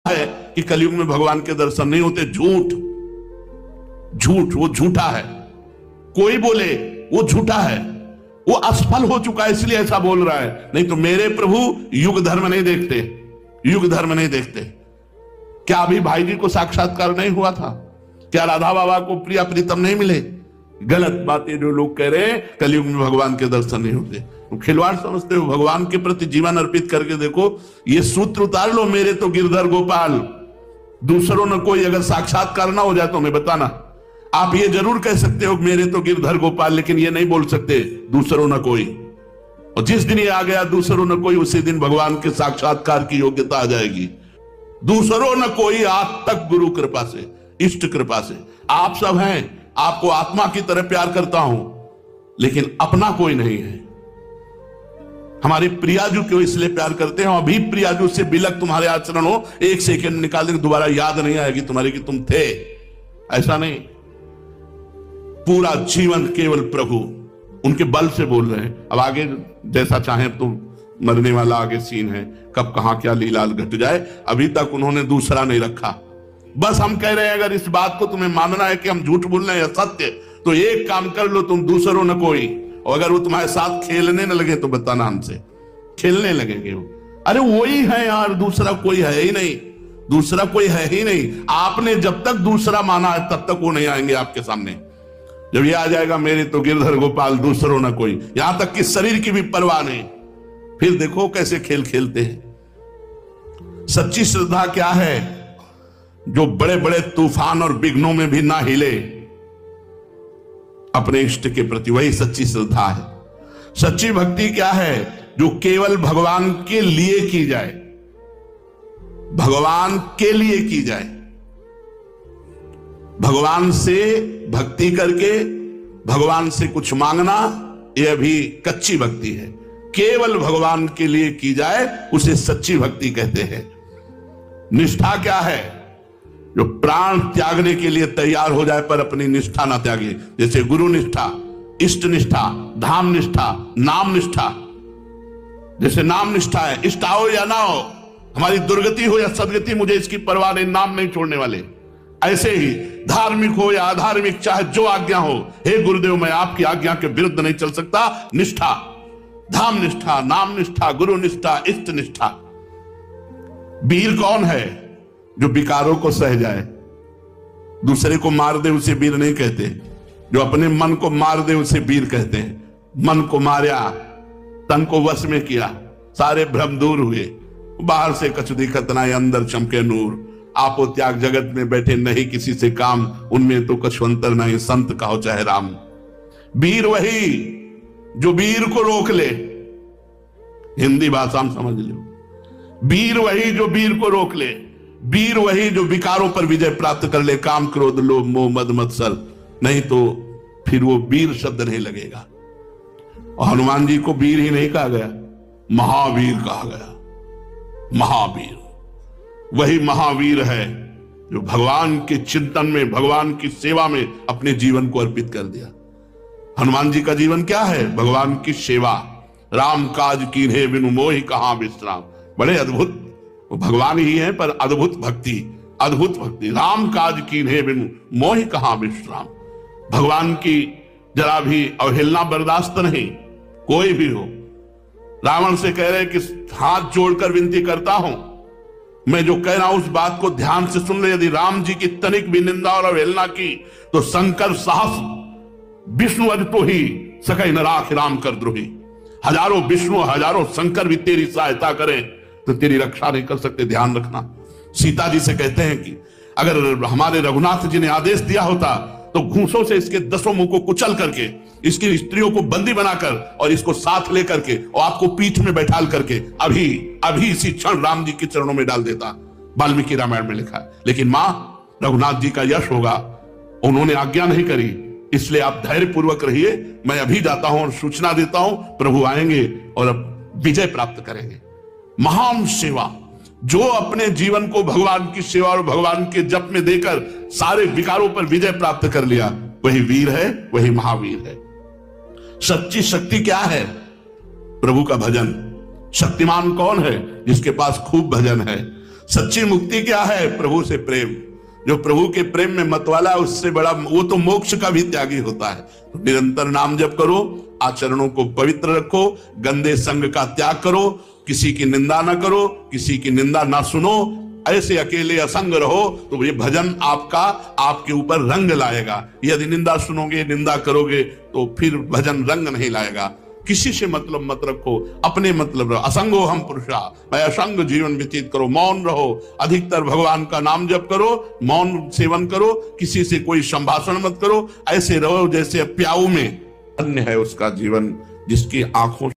है कि कलयुग में भगवान के दर्शन नहीं होते। झूठ, झूठ, वो झूठा है। कोई बोले वो झूठा है, वो असफल हो चुका है इसलिए ऐसा बोल रहा है। नहीं तो मेरे प्रभु युग धर्म नहीं देखते, युग धर्म नहीं देखते। क्या अभी भाई जी को साक्षात्कार नहीं हुआ था? क्या राधा बाबा को प्रिया प्रीतम नहीं मिले? गलत बातें जो लोग कह रहे हैं कलयुग में भगवान के दर्शन नहीं होते, तो खिलवाड़ समझते हो। भगवान के प्रति जीवन अर्पित करके देखो, ये सूत्र उतार लो, मेरे तो गिरधर गोपाल, दूसरों ने कोई अगर साक्षात्कार ना हो जाए तो हमें बताना। आप ये जरूर कह सकते हो मेरे तो गिरधर गोपाल, लेकिन ये नहीं बोल सकते दूसरों न कोई। और जिस दिन ये आ गया दूसरों न कोई, उसी दिन भगवान के साक्षात्कार की योग्यता आ जाएगी। दूसरों न कोई आज तक गुरु कृपा से, इष्ट कृपा से। आप सब हैं, आपको आत्मा की तरह प्यार करता हूं, लेकिन अपना कोई नहीं है। हमारे प्रियाजू क्यों इसलिए प्यार करते हैं? अभी प्रियाजू से बिलक तुम्हारे आचरण हो, एक सेकंड निकाल देंगे, दोबारा याद नहीं आएगी तुम्हारी कि तुम थे। ऐसा नहीं, पूरा जीवन केवल प्रभु उनके बल से बोल रहे हैं। अब आगे जैसा चाहे तुम, मरने वाला आगे सीन है, कब कहां क्या लीलाल घट जाए। अभी तक उन्होंने दूसरा नहीं रखा। बस हम कह रहे हैं अगर इस बात को तुम्हें मानना है कि हम झूठ बोल रहे हैं या सत्य, तो एक काम कर लो, तुम दूसरों न कोई। और अगर वो तुम्हारे साथ खेलने न लगे तो बताना हमसे। खेलने लगेंगे वो, अरे वही है यार, दूसरा कोई है ही नहीं, दूसरा कोई है ही नहीं। आपने जब तक दूसरा माना है तब तक वो नहीं आएंगे आपके सामने। जब ये आ जाएगा मेरे तो गिरधर गोपाल, दूसरों न कोई, यहां तक कि शरीर की भी परवाह नहीं, फिर देखो कैसे खेल खेलते हैं। सच्ची श्रद्धा क्या है? जो बड़े बड़े तूफान और विघ्नों में भी ना हिले अपने इष्ट के प्रति, वही सच्ची श्रद्धा है। सच्ची भक्ति क्या है? जो केवल भगवान के लिए की जाए, भगवान के लिए की जाए। भगवान से भक्ति करके भगवान से कुछ मांगना, यह भी कच्ची भक्ति है। केवल भगवान के लिए की जाए उसे सच्ची भक्ति कहते हैं। निष्ठा क्या है? जो प्राण त्यागने के लिए तैयार हो जाए पर अपनी निष्ठा ना त्यागे। जैसे गुरु निष्ठा, इष्ट निष्ठा, धाम निष्ठा, नाम निष्ठा। जैसे नाम निष्ठा है, इष्ट आओ या ना हो, हमारी दुर्गति हो या सदगति, मुझे इसकी परवाह नहीं, नाम नहीं छोड़ने वाले। ऐसे ही धार्मिक हो या अधार्मिक, चाहे जो आज्ञा हो, हे गुरुदेव मैं आपकी आज्ञा के विरुद्ध नहीं चल सकता। निष्ठा, धाम निष्ठा, नाम निष्ठा, गुरु निष्ठा, इष्ट निष्ठा। वीर कौन है? जो विकारों को सह जाए। दूसरे को मार दे उसे वीर नहीं कहते, जो अपने मन को मार दे उसे वीर कहते हैं। मन को मारा, तन को वश में किया, सारे भ्रम दूर हुए। बाहर से कछु दिखत ना, अंदर चमके नूर। आपो त्याग जगत में बैठे नहीं किसी से काम, उनमें तो कछु अंतर नहीं, संत कहो चाहे राम। वीर वही जो वीर को रोक ले, हिंदी भाषा में समझ लो। वीर वही जो वीर को रोक ले, वीर वही जो विकारों पर विजय प्राप्त कर ले। काम, क्रोध, लोभ, मोह, मद, मत्सर, नहीं तो फिर वो वीर शब्द नहीं लगेगा। और हनुमान जी को वीर ही नहीं कहा गया, महावीर कहा गया। महावीर वही महावीर है जो भगवान के चिंतन में, भगवान की सेवा में अपने जीवन को अर्पित कर दिया। हनुमान जी का जीवन क्या है? भगवान की सेवा। राम काज कीन्हे बिनु मोहि कहां विश्राम। बड़े अद्भुत, वो भगवान ही है पर अद्भुत भक्ति, अद्भुत भक्ति। राम काज कीन्हे बिनु मोहि कहां विश्राम। भगवान की जरा भी अवहेलना बर्दाश्त नहीं, कोई भी हो। रावण से कह रहे कि हाथ जोड़कर विनती करता हूं, मैं जो कह रहा हूं उस बात को ध्यान से सुन ले। यदि राम जी की तनिक भी निंदा और अवहेलना की तो शंकर साहस विष्णु अज तो ही सकै न राख राम कर द्रोही। हजारों विष्णु, हजारों शंकर भी तेरी सहायता करें तो तेरी रक्षा नहीं कर सकते, ध्यान रखना। सीता जी से कहते हैं कि अगर हमारे रघुनाथ जी ने आदेश दिया होता तो घूंसों से इसके 10 मुंह को कुचल करके, इसकी स्त्रियों को बंदी बनाकर और इसको साथ लेकर के और आपको पीठ में बैठाल करके अभी अभी इसी क्षण राम जी के चरणों में डाल देता। वाल्मीकि रामायण में लिखा है। लेकिन मां, रघुनाथ जी का यश होगा, उन्होंने आज्ञा नहीं करी, इसलिए आप धैर्य पूर्वक रहिए। मैं अभी जाता हूं और सूचना देता हूं, प्रभु आएंगे और अब विजय प्राप्त करेंगे। महान सेवा, जो अपने जीवन को भगवान की सेवा और भगवान के जप में देकर सारे विकारों पर विजय प्राप्त कर लिया, वही वीर है, वही महावीर है। सच्ची शक्ति क्या है? प्रभु का भजन। शक्तिमान कौन है? जिसके पास खूब भजन है। सच्ची मुक्ति क्या है? प्रभु से प्रेम। जो प्रभु के प्रेम में मत वाला है, उससे बड़ा वो तो मोक्ष का भी त्यागी होता है। तो निरंतर नाम जप करो, आचरणों को पवित्र रखो, गंदे संग का त्याग करो, किसी की निंदा ना करो, किसी की निंदा ना सुनो, ऐसे अकेले असंग रहो, तो ये भजन आपका आपके ऊपर रंग लाएगा। यदि निंदा सुनोगे, निंदा करोगे, तो फिर भजन रंग नहीं लाएगा। किसी से मतलब मत रखो, अपने मतलब रहो। असंगो हम पुरुषा, मैं असंग जीवन व्यतीत करो, मौन रहो, अधिकतर भगवान का नाम जप करो, मौन सेवन करो, किसी से कोई संभाषण मत करो, ऐसे रहो जैसे प्याऊ में। अन्य है उसका जीवन जिसकी आंखों